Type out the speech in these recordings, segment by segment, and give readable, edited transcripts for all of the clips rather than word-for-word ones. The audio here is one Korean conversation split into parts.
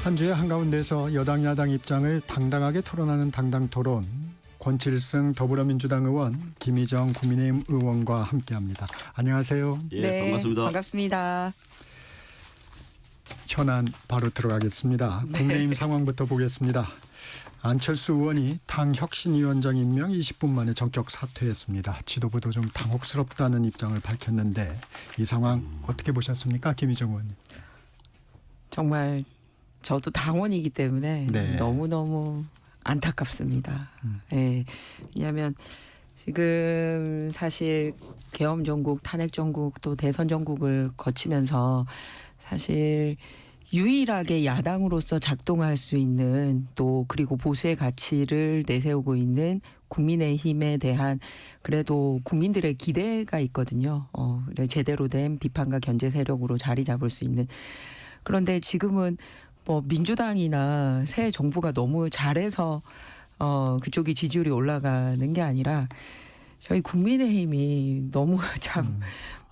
한 주의 한가운데서 여당 야당 입장을 당당하게 토론하는 당당 토론. 권칠승 더불어민주당 의원, 김희정 국민의힘 의원과 함께합니다. 안녕하세요. 예, 네, 반갑습니다. 반갑습니다. 현안 바로 들어가겠습니다. 국민의힘 상황부터 보겠습니다. 안철수 의원이 당 혁신위원장 임명 20분 만에 전격 사퇴했습니다. 지도부도 좀 당혹스럽다는 입장을 밝혔는데 이 상황 어떻게 보셨습니까, 김희정 의원님? 정말 저도 당원이기 때문에 네. 너무너무 안타깝습니다. 예. 왜냐하면 지금 사실 계엄 정국, 탄핵 정국 또 대선 정국을 거치면서 사실 유일하게 야당으로서 작동할 수 있는 또 그리고 보수의 가치를 내세우고 있는 국민의힘에 대한 그래도 국민들의 기대가 있거든요. 제대로 된 비판과 견제 세력으로 자리 잡을 수 있는. 그런데 지금은 뭐 민주당이나 새 정부가 너무 잘해서 그쪽이 지지율이 올라가는 게 아니라 저희 국민의힘이 너무 참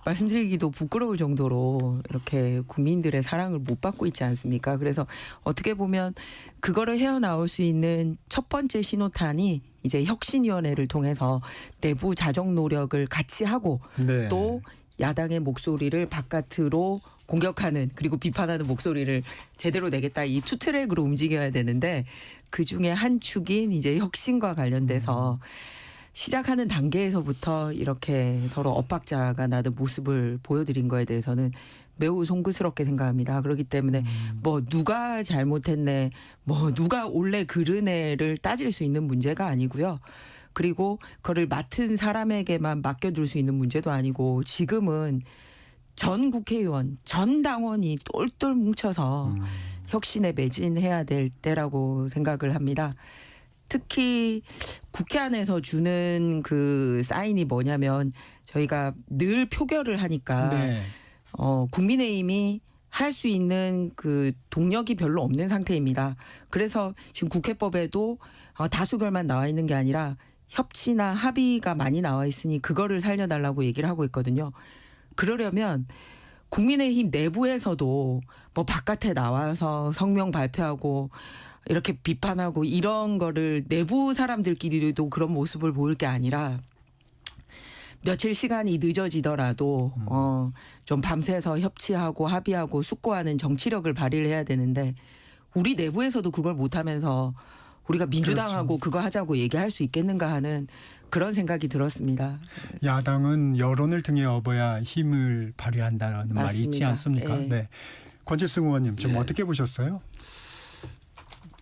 말씀드리기도 부끄러울 정도로 이렇게 국민들의 사랑을 못 받고 있지 않습니까? 그래서 어떻게 보면 그거를 헤어나올 수 있는 첫 번째 신호탄이 이제 혁신위원회를 통해서 내부 자정 노력을 같이 하고 네. 또 야당의 목소리를 바깥으로 공격하는 그리고 비판하는 목소리를 제대로 내겠다 이 투 트랙으로 움직여야 되는데 그중에 한 축인 이제 혁신과 관련돼서 시작하는 단계에서부터 이렇게 서로 엇박자가 나는 모습을 보여드린 거에 대해서는 매우 송구스럽게 생각합니다. 그렇기 때문에 뭐 누가 잘못했네, 뭐 누가 원래 그르네를 따질 수 있는 문제가 아니고요. 그리고 그거를 맡은 사람에게만 맡겨둘 수 있는 문제도 아니고 지금은 전 국회의원, 전 당원이 똘똘 뭉쳐서 혁신에 매진해야 될 때라고 생각을 합니다. 특히 국회 안에서 주는 그 사인이 뭐냐면 저희가 늘 표결을 하니까 네. 국민의힘이 할 수 있는 그 동력이 별로 없는 상태입니다. 그래서 지금 국회법에도 다수결만 나와 있는 게 아니라 협치나 합의가 많이 나와 있으니 그거를 살려달라고 얘기를 하고 있거든요. 그러려면 국민의힘 내부에서도 뭐 바깥에 나와서 성명 발표하고 이렇게 비판하고 이런 거를 내부 사람들끼리도 그런 모습을 보일 게 아니라 며칠 시간이 늦어지더라도 좀 밤새서 협치하고 합의하고 숙고하는 정치력을 발휘를 해야 되는데 우리 내부에서도 그걸 못하면서 우리가 민주당하고 그렇죠. 그거 하자고 얘기할 수 있겠는가 하는 그런 생각이 들었습니다. 야당은 여론을 등에 업어야 힘을 발휘한다는 말이 있지 맞습니다. 않습니까? 예. 네. 권칠승 의원님 좀 예. 어떻게 보셨어요?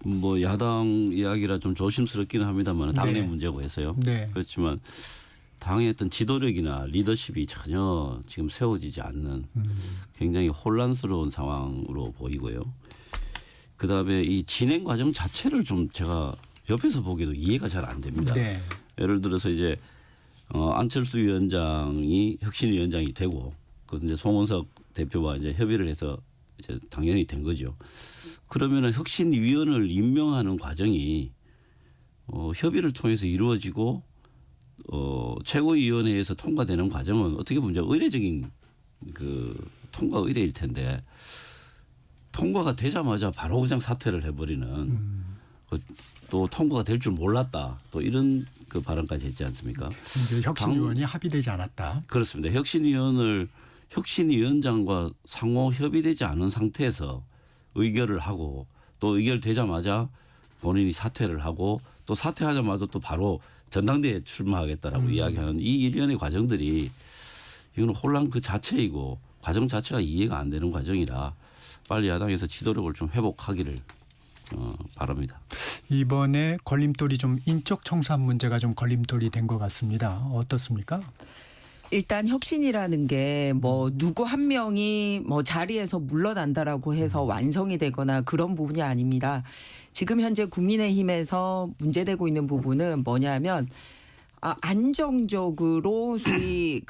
뭐 야당 이야기라 좀 조심스럽기는 합니다만 당내 네. 문제고 해서요. 네. 그렇지만 당의 어떤 지도력이나 리더십이 전혀 지금 세워지지 않는 굉장히 혼란스러운 상황으로 보이고요. 그다음에 이 진행 과정 자체를 좀 제가 옆에서 보기에도 이해가 잘 안 됩니다. 네. 예를 들어서 이제 안철수 위원장이 혁신위원장이 되고 그 이제 송원석 대표와 이제 협의를 해서 이제 당연히 된 거죠. 그러면은 혁신위원을 임명하는 과정이 협의를 통해서 이루어지고 최고위원회에서 통과되는 과정은 어떻게 보면 의례적인 그 통과 의례일 텐데 통과가 되자마자 바로 그냥 사퇴를 해버리는 또 통과가 될 줄 몰랐다 또 이런 그 발언까지 했지 않습니까? 이제 혁신위원이 합의되지 않았다. 그렇습니다. 혁신위원장과 상호 협의되지 않은 상태에서 의결을 하고 또 의결되자마자 본인이 사퇴를 하고 또 사퇴하자마자 또 바로 전당대회에 출마하겠다라고 이야기하는 이 일련의 과정들이 이거는 혼란 그 자체이고 과정 자체가 이해가 안 되는 과정이라 빨리 야당에서 지도력을 좀 회복하기를 바랍니다. 이번에 걸림돌이 좀 인적 청산 문제가 좀 걸림돌이 된 것 같습니다. 어떻습니까? 일단 혁신이라는 게 뭐 누구 한 명이 뭐 자리에서 물러난다라고 해서 완성이 되거나 그런 부분이 아닙니다. 지금 현재 국민의힘에서 문제되고 있는 부분은 뭐냐면 안정적으로 소위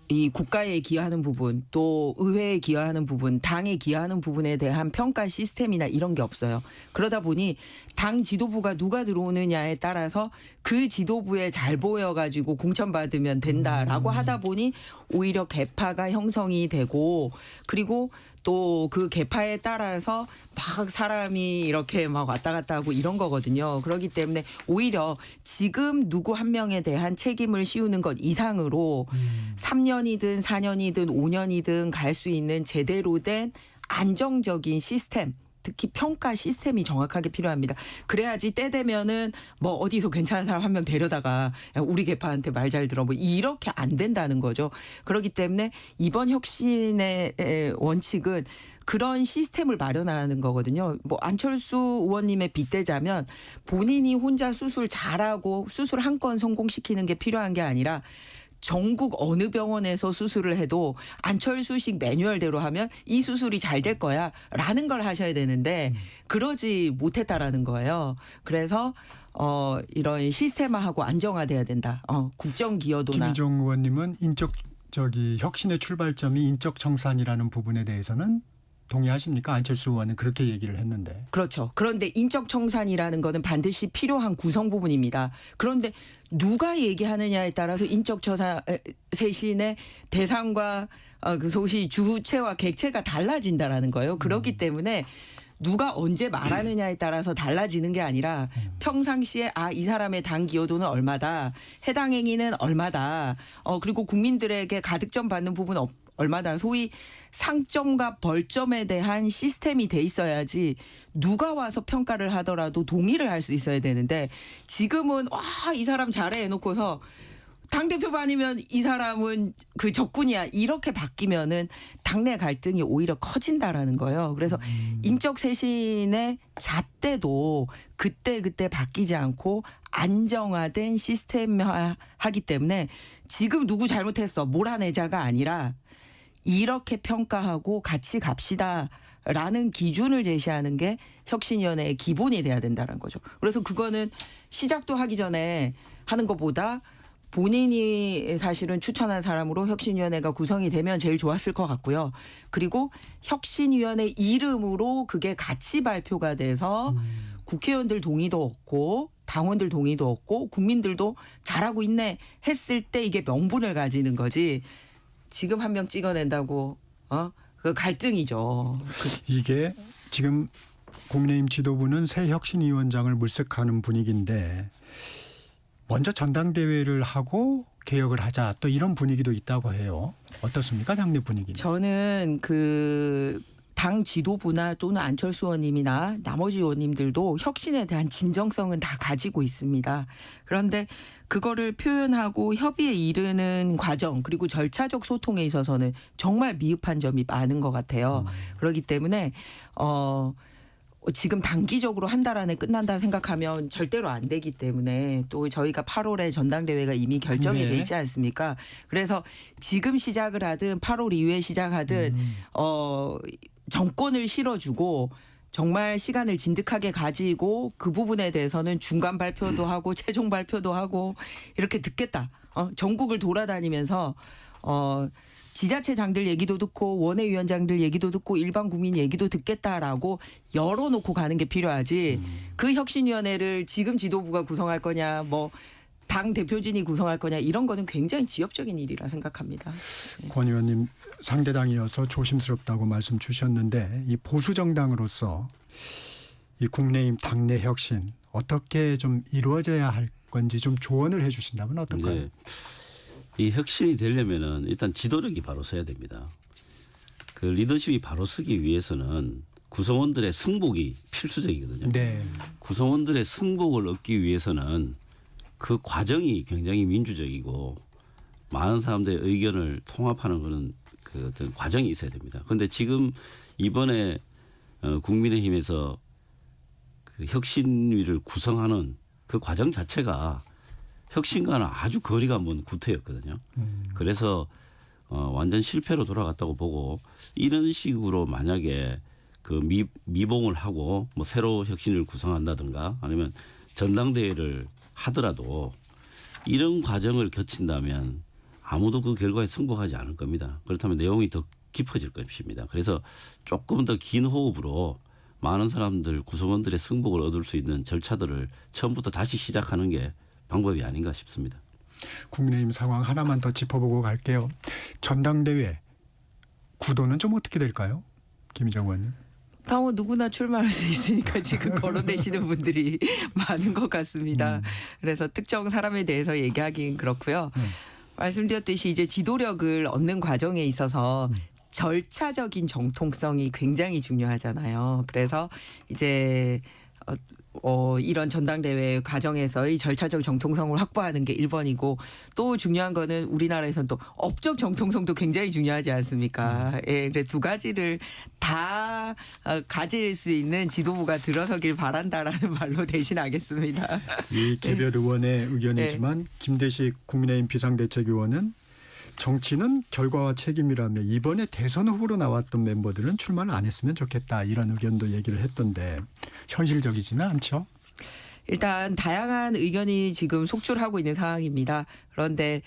이 국가에 기여하는 부분 또 의회에 기여하는 부분 당에 기여하는 부분에 대한 평가 시스템이나 이런 게 없어요. 그러다 보니 당 지도부가 누가 들어오느냐에 따라서 그 지도부에 잘 보여가지고 공천받으면 된다라고 하다 보니 오히려 개파가 형성이 되고 그리고 또 그 계파에 따라서 막 사람이 이렇게 막 왔다 갔다 하고 이런 거거든요. 그렇기 때문에 오히려 지금 누구 한 명에 대한 책임을 씌우는 것 이상으로 3년이든 4년이든 5년이든 갈 수 있는 제대로 된 안정적인 시스템, 특히 평가 시스템이 정확하게 필요합니다. 그래야지 때 되면은 뭐 어디서 괜찮은 사람 한 명 데려다가 야, 우리 개파한테 말 잘 들어 뭐 이렇게 안 된다는 거죠. 그렇기 때문에 이번 혁신의 원칙은 그런 시스템을 마련하는 거거든요. 뭐 안철수 의원님의 빗대자면 본인이 혼자 수술 잘하고 수술 한 건 성공시키는 게 필요한 게 아니라 전국 어느 병원에서 수술을 해도 안철수식 매뉴얼대로 하면 이 수술이 잘 될 거야 라는 걸 하셔야 되는데 그러지 못했다라는 거예요. 그래서 이런 시스템화하고 안정화돼야 된다. 국정 기여도나 김희정 의원님은 혁신의 출발점이 인적 청산이라는 부분에 대해서는 동의하십니까? 안철수 의원은 그렇게 얘기를 했는데. 그렇죠. 그런데 인적 청산이라는 거는 반드시 필요한 구성 부분입니다. 그런데 누가 얘기하느냐에 따라서 인적 청산 쇄신의 대상과 그 소시 주체와 객체가 달라진다라는 거예요. 그렇기 때문에 누가 언제 말하느냐에 따라서 달라지는 게 아니라 평상시에 이 사람의 당 기여도는 얼마다, 해당 행위는 얼마다, 그리고 국민들에게 가득점 받는 부분 얼마다, 소위 상점과 벌점에 대한 시스템이 돼 있어야지 누가 와서 평가를 하더라도 동의를 할 수 있어야 되는데 지금은 이 사람 잘해 해놓고서 당대표 아니면 이 사람은 그 적군이야 이렇게 바뀌면은 당내 갈등이 오히려 커진다라는 거예요. 그래서 인적 쇄신의 잣대도 그때 바뀌지 않고 안정화된 시스템화하기 때문에 지금 누구 잘못했어 몰아내자가 아니라 이렇게 평가하고 같이 갑시다라는 기준을 제시하는 게 혁신위원회의 기본이 돼야 된다는 거죠. 그래서 그거는 시작도 하기 전에 하는 것보다 본인이 사실은 추천한 사람으로 혁신위원회가 구성이 되면 제일 좋았을 것 같고요. 그리고 혁신위원회 이름으로 그게 같이 발표가 돼서 국회의원들 동의도 얻고 당원들 동의도 얻고 국민들도 잘하고 있네 했을 때 이게 명분을 가지는 거지. 지금 한 명 찍어낸다고 그 갈등이죠. 이게 지금 국민의힘 지도부는 새 혁신위원장을 물색하는 분위기인데 먼저 전당대회를 하고 개혁을 하자 또 이런 분위기도 있다고 해요. 어떻습니까? 당내 분위기는. 저는 그 당 지도부나 또는 안철수 의원님이나 나머지 의원님들도 혁신에 대한 진정성은 다 가지고 있습니다. 그런데 그거를 표현하고 협의에 이르는 과정 그리고 절차적 소통에 있어서는 정말 미흡한 점이 많은 것 같아요. 그렇기 때문에 지금 단기적으로 한 달 안에 끝난다 생각하면 절대로 안 되기 때문에 또 저희가 8월에 전당대회가 이미 결정이 돼 있지 않습니까? 그래서 지금 시작을 하든 8월 이후에 시작하든 정권을 실어주고 정말 시간을 진득하게 가지고 그 부분에 대해서는 중간 발표도 하고 최종 발표도 하고 이렇게 듣겠다. 전국을 돌아다니면서 지자체장들 얘기도 듣고 원외위원장들 얘기도 듣고 일반 국민 얘기도 듣겠다라고 열어놓고 가는 게 필요하지. 그 혁신위원회를 지금 지도부가 구성할 거냐 뭐 당 대표진이 구성할 거냐 이런 거는 굉장히 지엽적인 일이라 생각합니다. 권 의원님 상대당이어서 조심스럽다고 말씀 주셨는데 이 보수 정당으로서 이 국민의힘 당내 혁신 어떻게 좀 이루어져야 할 건지 좀 조언을 해 주신다면 어떨까요? 네. 이 혁신이 되려면은 일단 지도력이 바로 서야 됩니다. 그 리더십이 바로 서기 위해서는 구성원들의 승복이 필수적이거든요. 네. 구성원들의 승복을 얻기 위해서는 그 과정이 굉장히 민주적이고 많은 사람들의 의견을 통합하는 그런 그 어떤 과정이 있어야 됩니다. 그런데 지금 이번에 국민의힘에서 그 혁신위를 구성하는 그 과정 자체가 혁신과는 아주 거리가 먼 구태였거든요. 그래서 완전 실패로 돌아갔다고 보고 이런 식으로 만약에 그 미봉을 하고 뭐 새로 혁신을 구성한다든가 아니면 전당대회를 하더라도 이런 과정을 거친다면 아무도 그 결과에 승복하지 않을 겁니다. 그렇다면 내용이 더 깊어질 것입니다. 그래서 조금 더 긴 호흡으로 많은 사람들 구성원들의 승복을 얻을 수 있는 절차들을 처음부터 다시 시작하는 게 방법이 아닌가 싶습니다. 국민의힘 상황 하나만 더 짚어보고 갈게요. 전당대회 구도는 좀 어떻게 될까요? 김희정 의원님. 당원 누구나 출마할 수 있으니까 지금 거론되시는 분들이 많은 것 같습니다. 그래서 특정 사람에 대해서 얘기하기는 그렇고요. 말씀드렸듯이 이제 지도력을 얻는 과정에 있어서 절차적인 정통성이 굉장히 중요하잖아요. 그래서 이제 이런 전당대회 과정에서의 절차적 정통성을 확보하는 게 1번이고 또 중요한 거는 우리나라에서는 또 업적 정통성도 굉장히 중요하지 않습니까? 예, 그래 두 가지를 다 가질 수 있는 지도부가 들어서길 바란다라는 말로 대신하겠습니다. 이 개별 의원의 의견이지만 김대식 국민의힘 비상대책위원은 정치는 결과와 책임이라며 이번에 대선 후보로 나왔던 멤버들은 출마를 안 했으면 좋겠다 이런 의견도 얘기를 했던데 현실적이지는 않죠. 일단 다양한 의견이 지금 속출하고 있는 상황입니다. 그런데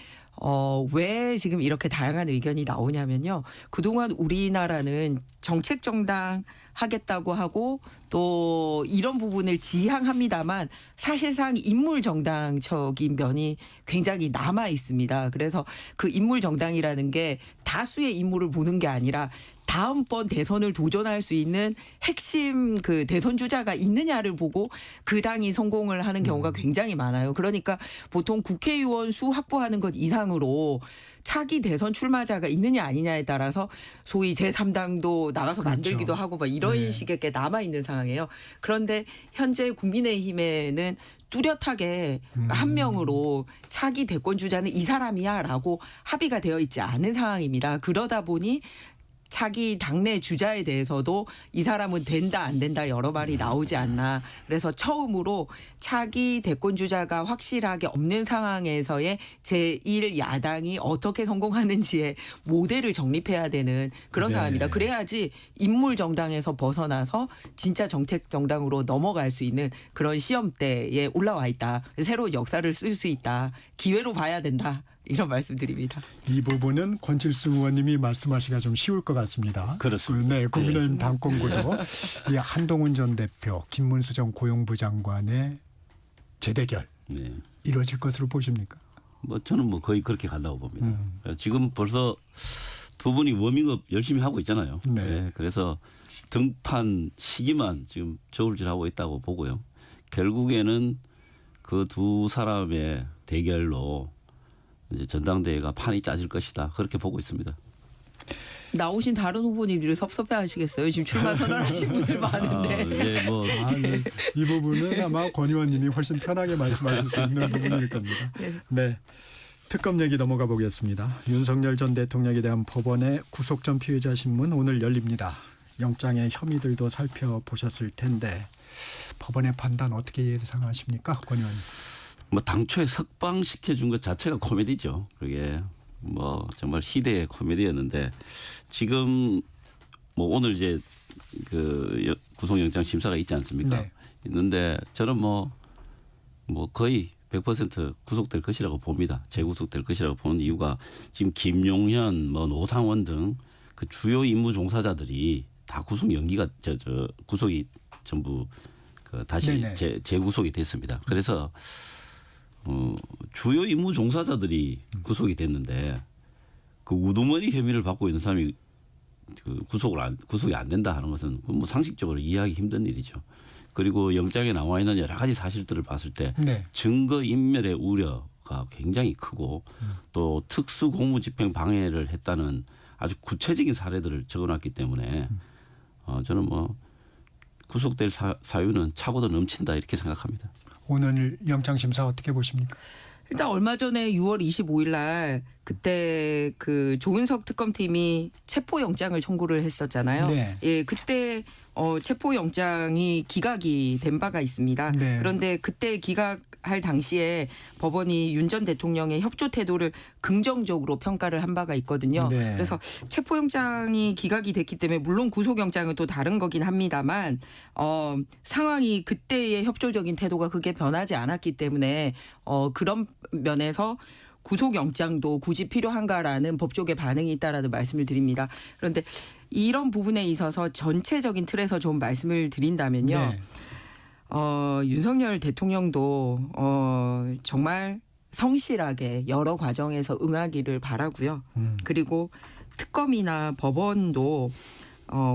왜 지금 이렇게 다양한 의견이 나오냐면요. 그동안 우리나라는 정책 정당 하겠다고 하고 또 이런 부분을 지향합니다만 사실상 인물 정당적인 면이 굉장히 남아 있습니다. 그래서 그 인물 정당이라는 게 다수의 인물을 보는 게 아니라 다음번 대선을 도전할 수 있는 핵심 그 대선 주자가 있느냐를 보고 그 당이 성공을 하는 경우가 굉장히 많아요. 그러니까 보통 국회의원 수 확보하는 것 이상으로 차기 대선 출마자가 있느냐 아니냐에 따라서 소위 제3당도 나가서 그렇죠. 만들기도 하고 막 이런 식의 게 남아 있는 상황이에요. 그런데 현재 국민의힘에는 뚜렷하게 한 명으로 차기 대권 주자는 이 사람이야라고 합의가 되어 있지 않은 상황입니다. 그러다 보니 차기 당내 주자에 대해서도 이 사람은 된다 안 된다 여러 말이 나오지 않나. 그래서 처음으로 차기 대권 주자가 확실하게 없는 상황에서의 제1야당이 어떻게 성공하는지의 모델을 정립해야 되는 그런 네. 상황입니다. 그래야지 인물 정당에서 벗어나서 진짜 정책 정당으로 넘어갈 수 있는 그런 시험대에 올라와 있다. 새로운 역사를 쓸 수 있다. 기회로 봐야 된다. 이런 말씀드립니다. 이 부분은 권칠승 의원님이 말씀하시기가 좀 쉬울 것 같습니다. 그렇습니다. 네, 국민의힘 당권구도 이 한동훈 전 대표, 김문수 전 고용부 장관의 재대결 네. 이루어질 것으로 보십니까? 뭐 저는 뭐 거의 그렇게 간다고 봅니다. 지금 벌써 두 분이 워밍업 열심히 하고 있잖아요. 네. 네, 그래서 등판 시기만 지금 저울질하고 있다고 보고요. 결국에는 그 두 사람의 대결로 이제 전당대회가 판이 짜질 것이다. 그렇게 보고 있습니다. 나오신 다른 후보님들이 섭섭해하시겠어요. 지금 출마 선언하신 분들 많은데. 이 부분은 아마 권 의원님이 훨씬 편하게 말씀하실 수 있는 부분일 겁니다. 네. 특검 얘기 넘어가 보겠습니다. 윤석열 전 대통령에 대한 법원의 구속 전 피의자 신문 오늘 열립니다. 영장의 혐의들도 살펴보셨을 텐데 법원의 판단 어떻게 예상하십니까? 권 의원님. 뭐 당초에 석방시켜 준 것 자체가 코미디죠. 그게 뭐 정말 희대의 코미디였는데 지금 뭐 오늘 이제 그 구속영장 심사가 있지 않습니까? 네. 있는데 저는 뭐 거의 100% 구속될 것이라고 봅니다. 재구속될 것이라고 보는 이유가 지금 김용현, 뭐 노상원 등 그 주요 임무 종사자들이 다 구속 연기가 구속이 전부 그 다시 재구속이 됐습니다. 그래서 주요 임무 종사자들이 구속이 됐는데 그 우두머리 혐의를 받고 있는 사람이 그 구속이 안 된다 하는 것은 뭐 상식적으로 이해하기 힘든 일이죠. 그리고 영장에 나와 있는 여러 가지 사실들을 봤을 때 증거 인멸의 우려가 굉장히 크고 또 특수 공무집행 방해를 했다는 아주 구체적인 사례들을 적어놨기 때문에 저는 뭐 구속될 사유는 차고도 넘친다 이렇게 생각합니다. 오늘 영장 심사 어떻게 보십니까? 일단 얼마 전에 6월 25일 날 그때 그 조은석 특검팀이 체포영장을 청구를 했었잖아요. 네. 예, 그때 체포영장이 기각이 된 바가 있습니다. 네. 그런데 그때 기각할 당시에 법원이 윤 전 대통령의 협조 태도를 긍정적으로 평가를 한 바가 있거든요. 네. 그래서 체포영장이 기각이 됐기 때문에 물론 구속영장은 또 다른 거긴 합니다만 상황이 그때의 협조적인 태도가 그게 변하지 않았기 때문에 그런 면에서 구속영장도 굳이 필요한가라는 법조계 반응이 있다라는 말씀을 드립니다. 그런데 이런 부분에 있어서 전체적인 틀에서 좀 말씀을 드린다면요. 네. 윤석열 대통령도 정말 성실하게 여러 과정에서 응하기를 바라고요. 그리고 특검이나 법원도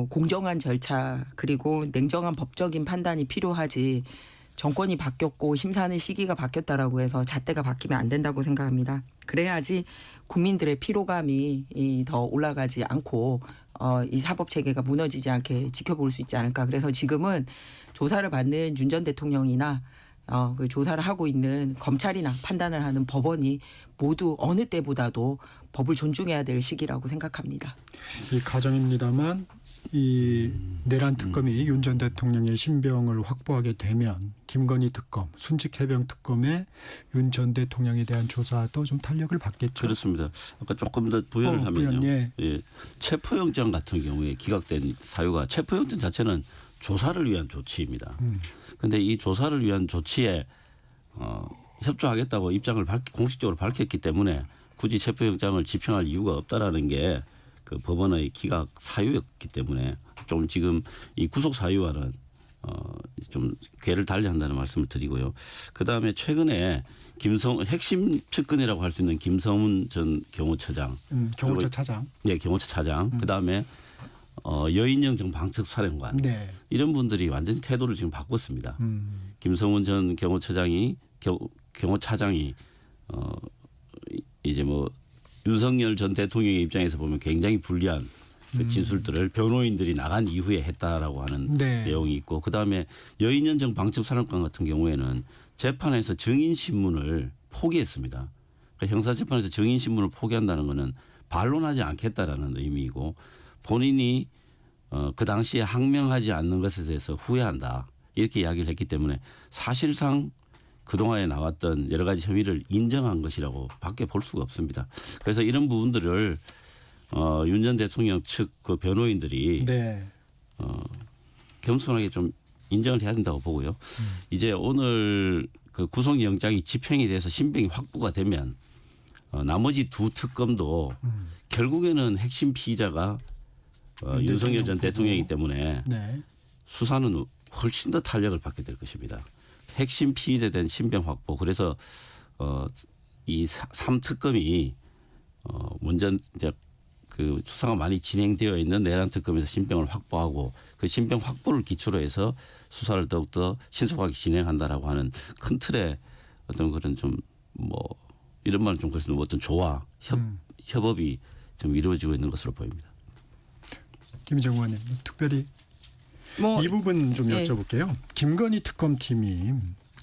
공정한 절차 그리고 냉정한 법적인 판단이 필요하지 정권이 바뀌었고 심사하는 시기가 바뀌었다라고 해서 잣대가 바뀌면 안 된다고 생각합니다. 그래야지 국민들의 피로감이 더 올라가지 않고 이 사법 체계가 무너지지 않게 지켜볼 수 있지 않을까. 그래서 지금은 조사를 받는 윤 전 대통령이나 그 조사를 하고 있는 검찰이나 판단을 하는 법원이 모두 어느 때보다도 법을 존중해야 될 시기라고 생각합니다. 이 가정입니다만 이 내란 특검이 윤 전 대통령의 신병을 확보하게 되면 김건희 특검, 순직 해병 특검의 윤 전 대통령에 대한 조사도 좀 탄력을 받겠죠. 그렇습니다. 아까 조금 더 부연을 하면요. 부연, 예. 예, 체포영장 같은 경우에 기각된 사유가 체포영장 자체는 조사를 위한 조치입니다. 그런데 이 조사를 위한 조치에 협조하겠다고 입장을 공식적으로 밝혔기 때문에 굳이 체포영장을 집행할 이유가 없다라는 게 그 법원의 기각 사유였기 때문에 좀 지금 이 구속 사유와는 좀 궤를 달리한다는 말씀을 드리고요. 그 다음에 최근에 핵심 측근이라고 할 수 있는 김성훈 전 경호처장, 경호처 차장, 네, 경호처 차장. 그 다음에 여인영 전 방책사령관, 네. 이런 분들이 완전히 태도를 지금 바꿨습니다. 김성훈 전 경호처장이 경호차장이 이제 뭐 윤석열 전 대통령의 입장에서 보면 굉장히 불리한 그 진술들을 변호인들이 나간 이후에 했다라고 하는 네. 내용이 있고, 그다음에 여인연정 방첩사령관 같은 경우에는 재판에서 증인 신문을 포기했습니다. 그러니까 형사재판에서 증인 신문을 포기한다는 것은 반론하지 않겠다라는 의미이고, 본인이 그 당시에 항명하지 않는 것에 대해서 후회한다 이렇게 이야기를 했기 때문에 사실상 그동안에 나왔던 여러 가지 혐의를 인정한 것이라고 밖에 볼 수가 없습니다. 그래서 이런 부분들을 윤 전 대통령 측 그 변호인들이 네. 겸손하게 좀 인정을 해야 된다고 보고요. 이제 오늘 그 구속영장이 집행이 돼서 신병이 확보가 되면 나머지 두 특검도 결국에는 핵심 피의자가 윤석열 전 대통령이기 때문에 네. 수사는 훨씬 더 탄력을 받게 될 것입니다. 핵심 피의자에 대한 신병 확보. 그래서 이 3특검이 먼저 이제 그 수사가 많이 진행되어 있는 내란 특검에서 신병을 확보하고 그 신병 확보를 기초로 해서 수사를 더욱더 신속하게 진행한다라고 하는 큰 틀의 어떤 그런 좀 뭐 이런 말은 좀 그렇습니다. 어떤 조화, 협업이 좀 이루어지고 있는 것으로 보입니다. 김정우 의원님 특별히 이 부분 좀 여쭤볼게요. 김건희 특검팀이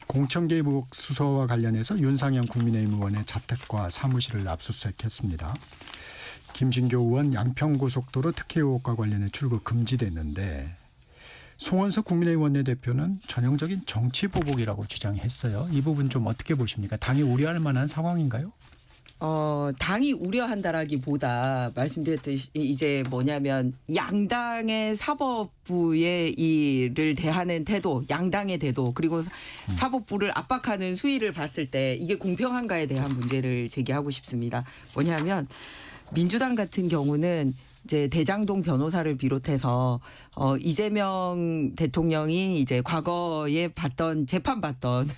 공천 개입 의혹 수사와 관련해서 윤상현 국민의힘 의원의 자택과 사무실을 압수수색했습니다. 김진교 의원 양평고속도로 특혜 의혹과 관련해 출국 금지됐는데 송원석 국민의힘 원내대표는 전형적인 정치 보복이라고 주장했어요. 이 부분 좀 어떻게 보십니까? 당이 우려할 만한 상황인가요? 당이 우려한다라기보다 말씀드렸듯이 이제 뭐냐면 양당의 사법부의 이를 대하는 태도, 양당의 태도, 그리고 사법부를 압박하는 수위를 봤을 때 이게 공평한가에 대한 문제를 제기하고 싶습니다. 뭐냐면 민주당 같은 경우는 이제 대장동 변호사를 비롯해서 이재명 대통령이 이제 과거에 재판받던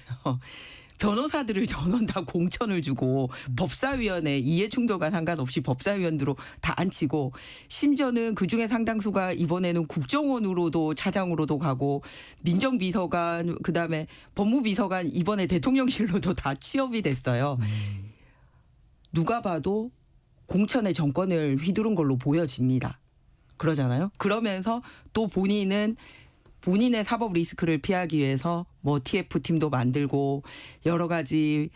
변호사들을 전원 다 공천을 주고 법사위원회 이해충돌과 상관없이 법사위원으로 다 앉히고 심지어는 그중에 상당수가 이번에는 국정원으로도 차장으로도 가고 민정비서관 그다음에 법무비서관 이번에 대통령실로도 다 취업이 됐어요. 누가 봐도 공천의 정권을 휘두른 걸로 보여집니다. 그러잖아요. 그러면서 또 본인은 본인의 사법 리스크를 피하기 위해서 뭐 TF팀도 만들고 여러 가지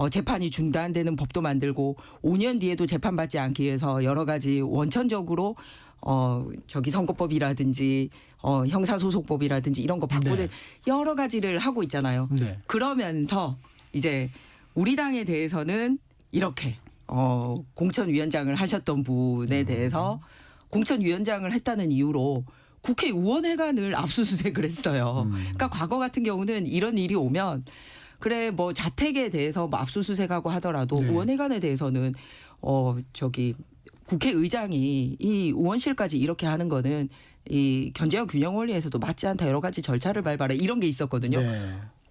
재판이 중단되는 법도 만들고 5년 뒤에도 재판받지 않기 위해서 여러 가지 원천적으로 선거법이라든지 형사소송법이라든지 이런 거 바꾸는 여러 가지를 하고 있잖아요. 네. 그러면서 이제 우리 당에 대해서는 이렇게 공천위원장을 하셨던 분에 대해서 공천위원장을 했다는 이유로 국회의원회관을 압수수색을 했어요. 그러니까 과거 같은 경우는 이런 일이 오면 그래 뭐 자택에 대해서 뭐 압수수색하고 하더라도 의원회관에 대해서는 국회의장이 이 의원실까지 이렇게 하는 거는 이 견제와 균형 원리에서도 맞지 않다 여러 가지 절차를 밟아라 이런 게 있었거든요.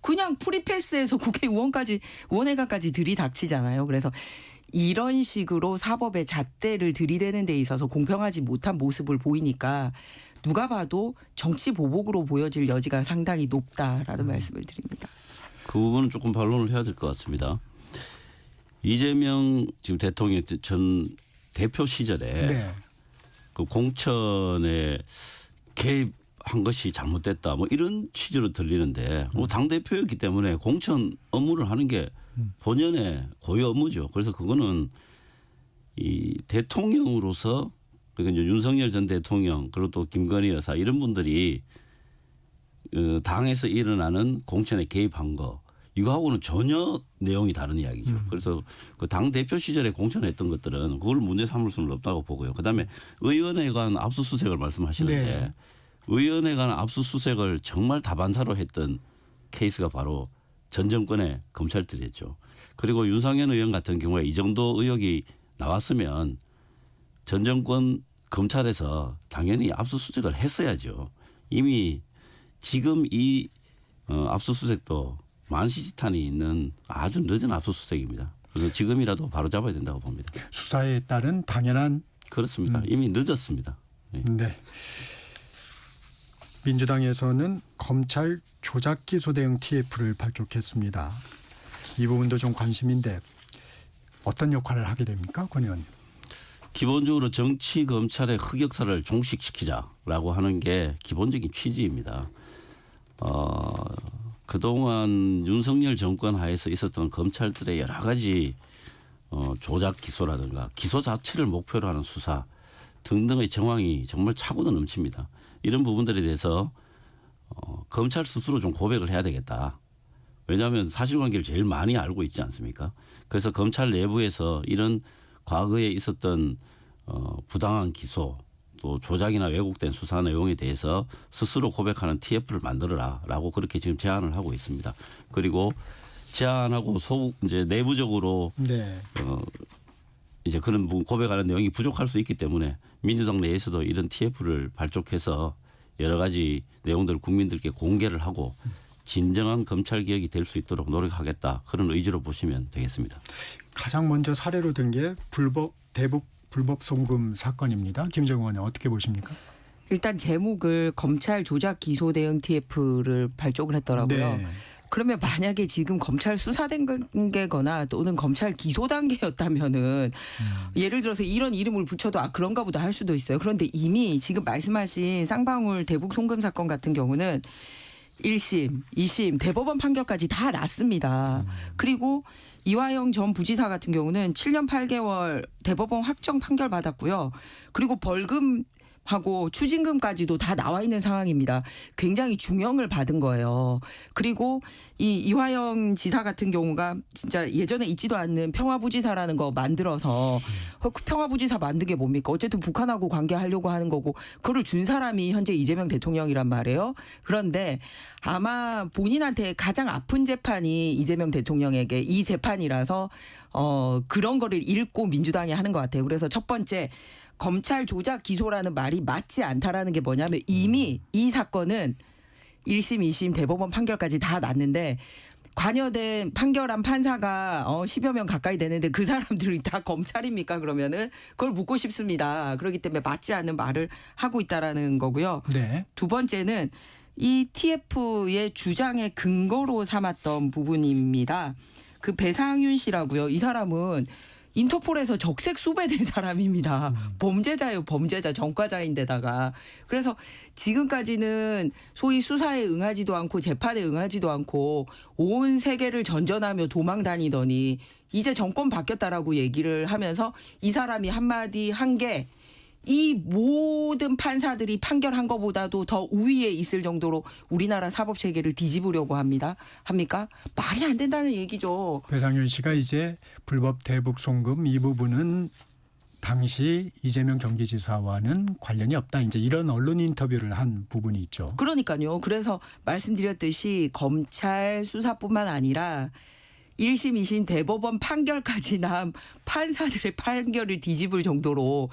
그냥 프리패스에서 국회의원회관까지 들이닥치잖아요. 그래서 이런 식으로 사법의 잣대를 들이대는 데 있어서 공평하지 못한 모습을 보이니까 누가 봐도 정치 보복으로 보여질 여지가 상당히 높다라는 말씀을 드립니다. 그 부분은 조금 반론을 해야 될 것 같습니다. 이재명 지금 대통령 전 대표 시절에 네. 그 공천에 개입한 것이 잘못됐다 뭐 이런 취지로 들리는데 뭐 당 대표였기 때문에 공천 업무를 하는 게 본연의 고유 업무죠. 그래서 그거는 이 대통령으로서 그러니까 이제 윤석열 전 대통령 그리고 또 김건희 여사 이런 분들이 당에서 일어나는 공천에 개입한 거 이거하고는 전혀 내용이 다른 이야기죠. 그래서 그 당 대표 시절에 공천했던 것들은 그걸 문제 삼을 수는 없다고 보고요. 그다음에 의원에 관한 압수수색을 말씀하시는데 네. 의원에 관한 압수수색을 정말 다반사로 했던 케이스가 바로 전 정권의 검찰들이었죠. 그리고 윤상현 의원 같은 경우에 이 정도 의혹이 나왔으면 전 정권 검찰에서 당연히 압수수색을 했어야죠. 이미 지금 이 압수수색도 만시지탄이 있는 아주 늦은 압수수색입니다. 그래서 지금이라도 바로 잡아야 된다고 봅니다. 수사에 따른 당연한 그렇습니다. 이미 늦었습니다. 네. 네. 민주당에서는 검찰 조작 기소 대응 TF를 발족했습니다. 이 부분도 좀 관심인데 어떤 역할을 하게 됩니까, 권 의원님? 기본적으로 정치 검찰의 흑역사를 종식시키자라고 하는 게 기본적인 취지입니다. 그동안 윤석열 정권 하에서 있었던 검찰들의 여러 가지 조작 기소라든가 기소 자체를 목표로 하는 수사 등등의 정황이 정말 차고도 넘칩니다. 이런 부분들에 대해서 검찰 스스로 좀 고백을 해야 되겠다. 왜냐하면 사실관계를 제일 많이 알고 있지 않습니까? 그래서 검찰 내부에서 이런 과거에 있었던 부당한 기소 또 조작이나 왜곡된 수사 내용에 대해서 스스로 고백하는 TF를 만들어라라고 그렇게 지금 제안을 하고 있습니다. 그리고 제안하고 이제 내부적으로 네. 이제 그런 고백하는 내용이 부족할 수 있기 때문에 민주당 내에서도 이런 TF를 발족해서 여러 가지 내용들을 국민들께 공개를 하고 진정한 검찰 개혁이 될 수 있도록 노력하겠다 그런 의지로 보시면 되겠습니다. 가장 먼저 사례로 든 게 대북 불법 송금 사건입니다. 김정은 의원 어떻게 보십니까? 일단 제목을 검찰 조작 기소 대응 TF를 발족을 했더라고요. 네. 그러면 만약에 지금 검찰 수사 단계거나 또는 검찰 기소 단계였다면은 예를 들어서 이런 이름을 붙여도 그런가 보다 할 수도 있어요. 그런데 이미 지금 말씀하신 쌍방울 대북 송금 사건 같은 경우는 1심, 2심 대법원 판결까지 다 났습니다. 그리고 이화영 전 부지사 같은 경우는 7년 8개월 대법원 확정 판결 받았고요. 그리고 벌금하고 추징금까지도 다 나와 있는 상황입니다. 굉장히 중형을 받은 거예요. 그리고 이 이화영 지사 같은 경우가 진짜 예전에 있지도 않는 평화부지사라는 거 만들어서 그 평화부지사 만든 게 뭡니까? 어쨌든 북한하고 관계하려고 하는 거고 그걸 준 사람이 현재 이재명 대통령이란 말이에요. 그런데 아마 본인한테 가장 아픈 재판이 이재명 대통령에게 이 재판이라서 그런 거를 읽고 민주당이 하는 것 같아요. 그래서 첫 번째 검찰 조작 기소라는 말이 맞지 않다라는 게 뭐냐면 이미 이 사건은 1심, 2심 대법원 판결까지 다 났는데 관여된 판결한 판사가 10여 명 가까이 되는데 그 사람들이 다 검찰입니까? 그러면은 그걸 묻고 싶습니다. 그렇기 때문에 맞지 않는 말을 하고 있다라는 거고요. 네. 두 번째는 이 TF의 주장의 근거로 삼았던 부분입니다. 그 배상윤 씨라고요. 이 사람은 인터폴에서 적색 수배된 사람입니다. 범죄자예요. 범죄자. 전과자인데다가. 그래서 지금까지는 소위 수사에 응하지도 않고 재판에 응하지도 않고 온 세계를 전전하며 도망 다니더니 이제 정권 바뀌었다라고 얘기를 하면서 이 사람이 한마디 한 게 이 모든 판사들이 판결한 것보다도 더 우위에 있을 정도로 우리나라 사법체계를 뒤집으려고 합니까? 말이 안 된다는 얘기죠. 배상윤 씨가 이제 불법 대북 송금 이 부분은 당시 이재명 경기지사와는 관련이 없다. 이제 이런 언론 인터뷰를 한 부분이 있죠. 그러니까요. 그래서 말씀드렸듯이 검찰 수사뿐만 아니라 1심, 2심 대법원 판결까지 난 판사들의 판결을 뒤집을 정도로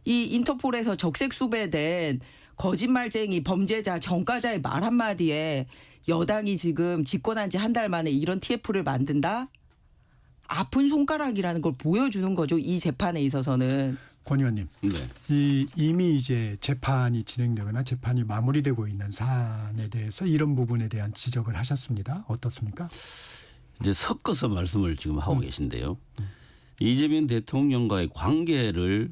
이 인터폴에서 적색 수배된 거짓말쟁이 범죄자 전과자의 말 한마디에 여당이 지금 집권한 지 한 달 만에 이런 TF를 만든다? 아픈 손가락이라는 걸 보여주는 거죠. 이 재판에 있어서는. 권 의원님, 네. 이미 이제 재판이 진행되거나 재판이 마무리되고 있는 사안에 대해서 이런 부분에 대한 지적을 하셨습니다. 어떻습니까? 이제 섞어서 말씀을 지금 하고 계신데요. 이재명 대통령과의 관계를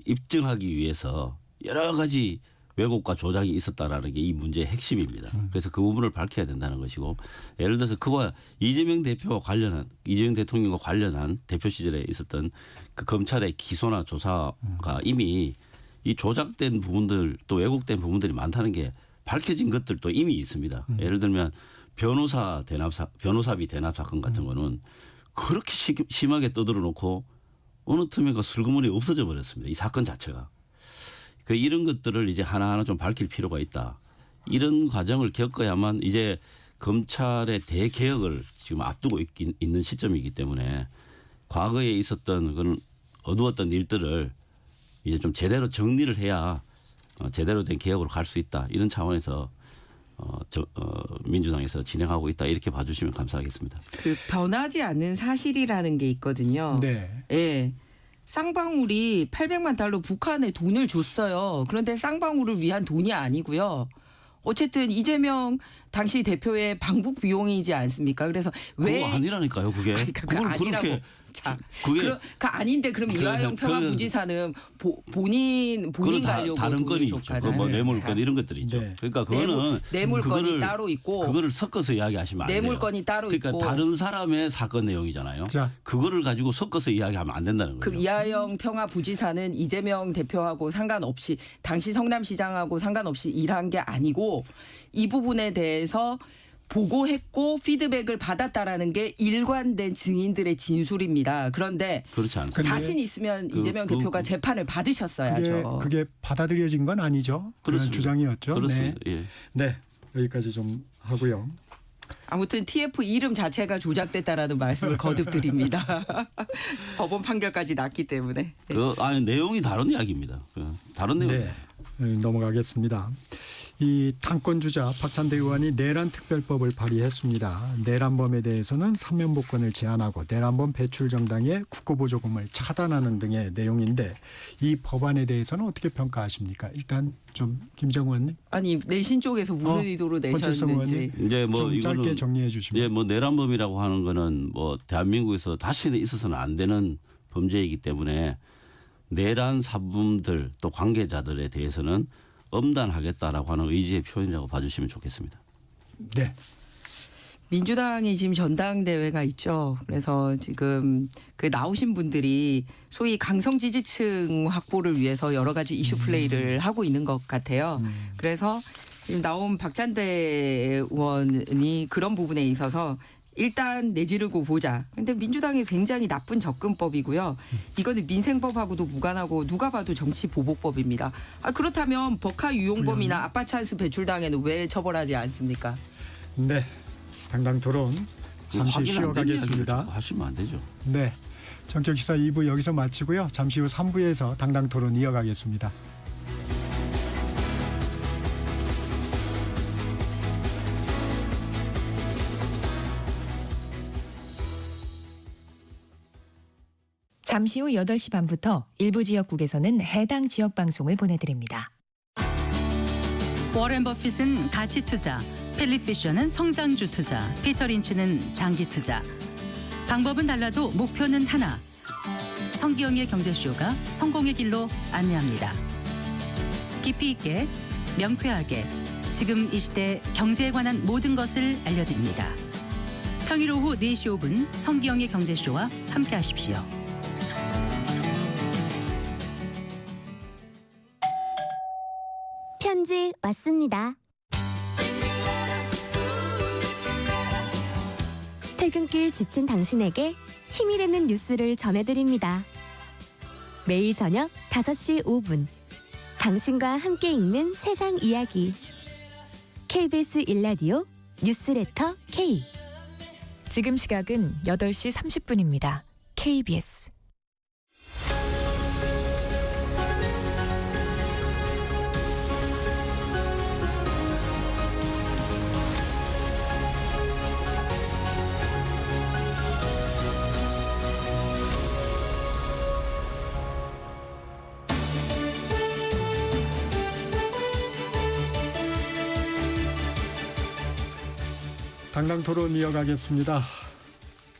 입증하기 위해서 여러 가지 왜곡과 조작이 있었다라는 게 이 문제의 핵심입니다. 그래서 그 부분을 밝혀야 된다는 것이고, 예를 들어서 그와 이재명 대통령과 관련한 대표 시절에 있었던 그 검찰의 기소나 조사가 이미 이 조작된 부분들 또 왜곡된 부분들이 많다는 게 밝혀진 것들도 이미 있습니다. 예를 들면 변호사비 대납 사건 같은 거는 그렇게 심하게 떠들어 놓고 어느 틈에가 슬그머니 없어져 버렸습니다. 이 사건 자체가. 이런 것들을 이제 하나하나 좀 밝힐 필요가 있다. 이런 과정을 겪어야만 이제 검찰의 대개혁을 지금 앞두고 있는 시점이기 때문에 과거에 있었던 그런 어두웠던 일들을 이제 좀 제대로 정리를 해야 제대로 된 개혁으로 갈 수 있다. 이런 차원에서 민주당에서 진행하고 있다. 이렇게 봐주시면 감사하겠습니다. 그 변하지 않는 사실이라는 게 있거든요. 네. 예. 쌍방울이 800만 달러 북한에 돈을 줬어요. 그런데 쌍방울을 위한 돈이 아니고요. 어쨌든 이재명 당시 대표의 방북 비용이지 않습니까? 그래서 왜 그거 아니라니까요. 그게. 아니, 그거 아니라고. 그렇게 자, 그게 그 아닌데 그럼 이화영 평화부지사는 본인 가려고 다른 건이 있죠. 뭐 뇌물건 이런 것들이 있죠. 네. 그러니까 그거는 뇌물건이 따로 있고 그거를 섞어서 이야기하시면 안 돼요. 뇌물건이 따로 그러니까 있고 다른 사람의 사건 내용이잖아요. 자. 그거를 가지고 섞어서 이야기하면 안 된다는 거죠. 그럼 이화영 평화부지사는 이재명 대표하고 상관없이 당시 성남시장하고 상관없이 일한 게 아니고 이 부분에 대해서 보고했고 피드백을 받았다라는 게 일관된 증인들의 진술입니다. 그런데 그렇지 않습니다. 자신 있으면 이재명 대표가 재판을 받으셨어야죠. 그게 받아들여진 건 아니죠. 그런 그렇습니다. 주장이었죠. 그렇습니다. 네. 예. 네. 여기까지 좀 하고요. 아무튼 TF 이름 자체가 조작됐다라는 말씀을 거듭 드립니다. 법원 판결까지 났기 때문에. 네. 아니 내용이 다른 이야기입니다. 다른 내용입니다. 네. 넘어가겠습니다. 이 당권 주자 박찬대 의원이 내란 특별법을 발의했습니다. 내란범에 대해서는 사면복권을 제한하고 내란범 배출 정당의 국고보조금을 차단하는 등의 내용인데 이 법안에 대해서는 어떻게 평가하십니까? 일단 좀 김정은 의원님. 아니 내신 쪽에서 무슨 의도로 권칠성 내셨는지. 의원님. 이제 뭐 좀 짧게 이거는 정리해 주시면. 예, 뭐 내란범이라고 하는 거는 뭐 대한민국에서 다시는 있어서는 안 되는 범죄이기 때문에 내란 사범들 또 관계자들에 대해서는 엄단하겠다라고 하는 의지의 표현이라고 봐주시면 좋겠습니다. 네. 민주당이 지금 전당대회가 있죠. 그래서 지금 그 나오신 분들이 소위 강성 지지층 확보를 위해서 여러 가지 이슈 플레이를 하고 있는 것 같아요. 그래서 지금 나온 박찬대 의원이 그런 부분에 있어서 일단 내지르고 보자. 근데 민주당이 굉장히 나쁜 접근법이고요. 이거는 민생법하고도 무관하고 누가 봐도 정치보복법입니다. 그렇다면 버카 유용범이나 아빠 찬스 배출당에는 왜 처벌하지 않습니까? 네. 당당 토론 잠시 확인 안 되는 이야기를 쉬어가겠습니다. 자꾸 하시면 안 되죠. 네. 전격시사 2부 여기서 마치고요. 잠시 후 3부에서 당당 토론 이어가겠습니다. 잠시 후 8시 반부터 일부 지역국에서는 해당 지역 방송을 보내드립니다. 워렌 버핏은 가치 투자, 필립 피셔는 성장주 투자, 피터 린치는 장기 투자. 방법은 달라도 목표는 하나. 성기영의 경제쇼가 성공의 길로 안내합니다. 깊이 있게, 명쾌하게, 지금 이 시대 경제에 관한 모든 것을 알려드립니다. 평일 오후 4시 5분 성기영의 경제쇼와 함께하십시오. 편지 왔습니다. 퇴근길 지친 당신에게 힘이 되는 뉴스를 전해드립니다. 매일 저녁 5시 5분 당신과 함께 읽는 세상 이야기 KBS 1라디오 뉴스레터 K. 지금 시각은 8시 30분입니다. KBS 당당 토론 이어가겠습니다.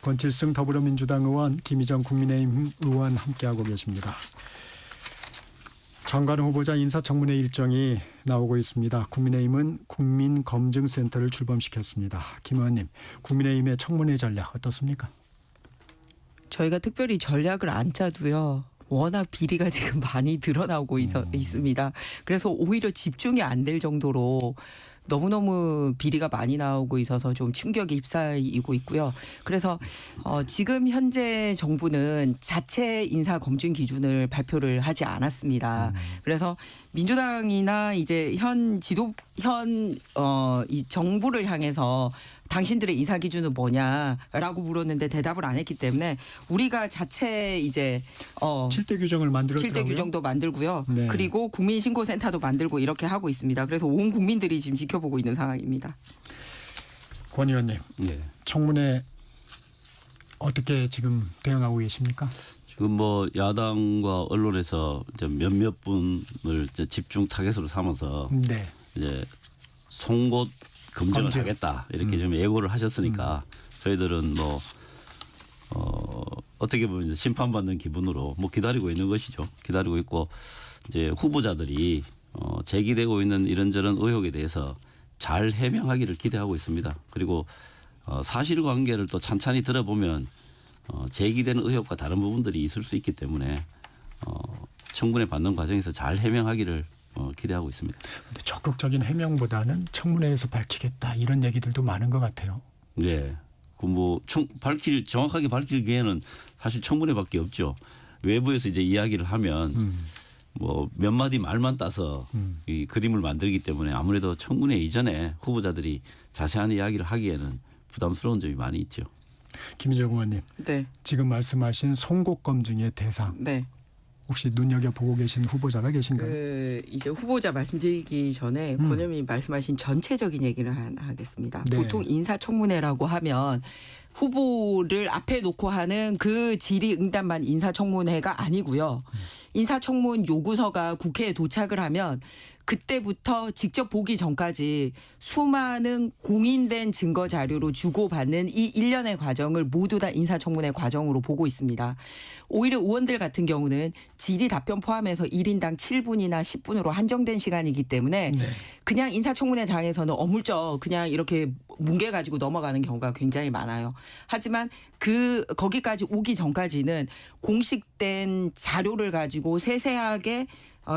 권칠승 더불어민주당 의원, 김희정 국민의힘 의원 함께하고 계십니다. 장관 후보자 인사청문회 일정이 나오고 있습니다. 국민의힘은 국민검증센터를 출범시켰습니다. 김 의원님, 국민의힘의 청문회 전략 어떻습니까? 저희가 특별히 전략을 안 짜도요. 워낙 비리가 지금 많이 드러나고 있습니다. 그래서 오히려 집중이 안 될 정도로 너무너무 비리가 많이 나오고 있어서 좀 충격이 휩싸이고 있고요. 그래서 지금 현재 정부는 자체 인사 검증 기준을 발표를 하지 않았습니다. 그래서 민주당이나 이제 이 정부를 향해서 당신들의 인사 기준은 뭐냐라고 물었는데 대답을 안 했기 때문에 우리가 자체 이제 7대 규정을 만들었더라고요. 7대 규정도 만들고요. 네. 그리고 국민신고센터도 만들고 이렇게 하고 있습니다. 그래서 온 국민들이 지금 지켜보고 있는 상황입니다. 권 의원님, 예. 청문회 어떻게 지금 대응하고 계십니까? 지금 뭐 야당과 언론에서 이제 몇몇 분을 이제 집중 타겟으로 삼아서 네. 이제 송곳 검증을 검증. 하겠다 이렇게 좀 예고를 하셨으니까 저희들은 뭐 어떻게 보면 이제 심판받는 기분으로 뭐 기다리고 있는 것이죠. 기다리고 있고 이제 후보자들이 제기되고 있는 이런저런 의혹에 대해서 잘 해명하기를 기대하고 있습니다. 그리고 사실관계를 또 찬찬히 들어보면 제기되는 의혹과 다른 부분들이 있을 수 있기 때문에 청문회 받는 과정에서 잘 해명하기를 기대하고 있습니다. 근데 적극적인 해명보다는 청문회에서 밝히겠다 이런 얘기들도 많은 것 같아요. 네. 그 뭐 정확하게 밝힐 기회는 사실 청문회밖에 없죠. 외부에서 이제 이야기를 하면 뭐 몇 마디 말만 따서 이 그림을 만들기 때문에 아무래도 청문회 이전에 후보자들이 자세한 이야기를 하기에는 부담스러운 점이 많이 있죠. 김희정 의원님, 네, 지금 말씀하신 송곳 검증의 대상 네. 혹시 눈여겨보고 계신 후보자가 계신가요? 이제 후보자 말씀드리기 전에 권 의원님이 말씀하신 전체적인 얘기를 하겠습니다. 네. 보통 인사청문회라고 하면 후보를 앞에 놓고 하는 그 질의응답만 인사청문회가 아니고요. 인사청문 요구서가 국회에 도착을 하면 그때부터 직접 보기 전까지 수많은 공인된 증거 자료로 주고받는 이 일련의 과정을 모두 다 인사청문회 과정으로 보고 있습니다. 오히려 의원들 같은 경우는 질의 답변 포함해서 1인당 7분이나 10분으로 한정된 시간이기 때문에 그냥 인사청문회장에서는 어물쩍 그냥 이렇게 뭉개가지고 넘어가는 경우가 굉장히 많아요. 하지만 거기까지 오기 전까지는 공식된 자료를 가지고 세세하게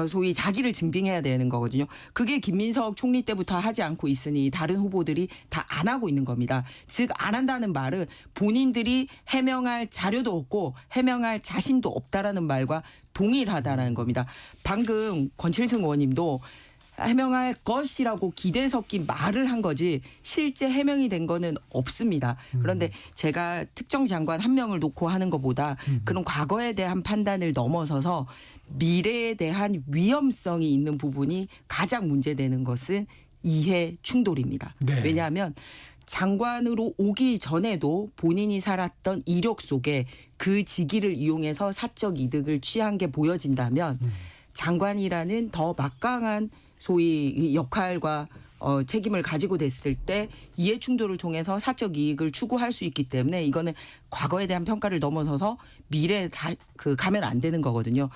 소위 자기를 증빙해야 되는 거거든요. 그게 김민석 총리 때부터 하지 않고 있으니 다른 후보들이 다 안 하고 있는 겁니다. 즉 안 한다는 말은 본인들이 해명할 자료도 없고 해명할 자신도 없다라는 말과 동일하다라는 겁니다. 방금 권칠승 의원님도 해명할 것이라고 기대 섞인 말을 한 거지 실제 해명이 된 거는 없습니다. 그런데 제가 특정 장관 한 명을 놓고 하는 것보다 그런 과거에 대한 판단을 넘어서서 미래에 대한 위험성이 있는 부분이 가장 문제되는 것은 이해 충돌입니다. 네. 왜냐하면 장관으로 오기 전에도 본인이 살았던 이력 속에 그 직위를 이용해서 사적 이득을 취한 게 보여진다면 장관이라는 더 막강한 소위 역할과 책임을 가지고 됐을 때 이해 충돌을 통해서 사적 이익을 추구할 수 있기 때문에 이거는 과거에 대한 평가를 넘어서서 미래에 가면 안 되는 거거든요.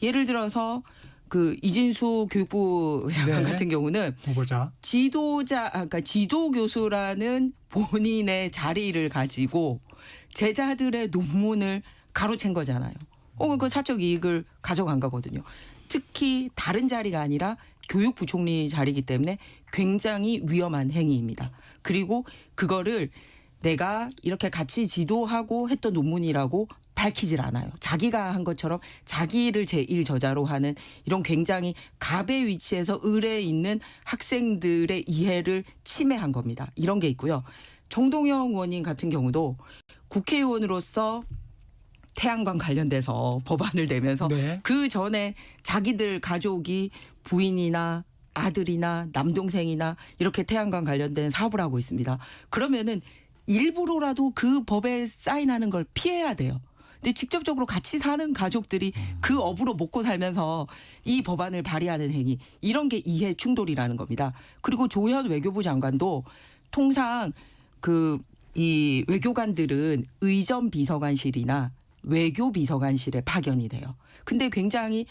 예를 들어서 그 이진수 교육부 장관 네. 같은 경우는 후보자. 그러니까 지도 교수라는 본인의 자리를 가지고 제자들의 논문을 가로챈 거잖아요. 그 사적 이익을 가져간 거거든요. 특히 다른 자리가 아니라 교육부총리 자리이기 때문에 굉장히 위험한 행위입니다. 그리고 그거를 내가 이렇게 같이 지도하고 했던 논문이라고 밝히질 않아요. 자기가 한 것처럼 자기를 제1저자로 하는 이런 굉장히 갑의 위치에서 을에 있는 학생들의 이해를 침해한 겁니다. 이런 게 있고요. 정동영 의원님 같은 경우도 국회의원으로서 태양광 관련돼서 법안을 내면서 네. 그 전에 자기들 가족이 부인이나 아들이나 남동생이나 이렇게 태양광 관련된 사업을 하고 있습니다. 그러면은 일부러라도 그 법에 사인하는 걸 피해야 돼요. 근데 직접적으로 같이 사는 가족들이 그 업으로 먹고 살면서 이 법안을 발의하는 행위, 이런 게 이해 충돌이라는 겁니다. 그리고 조현 외교부 장관도 통상 이 외교관들은 의전 비서관실이나 외교 비서관실에 파견이 돼요. 근데 굉장히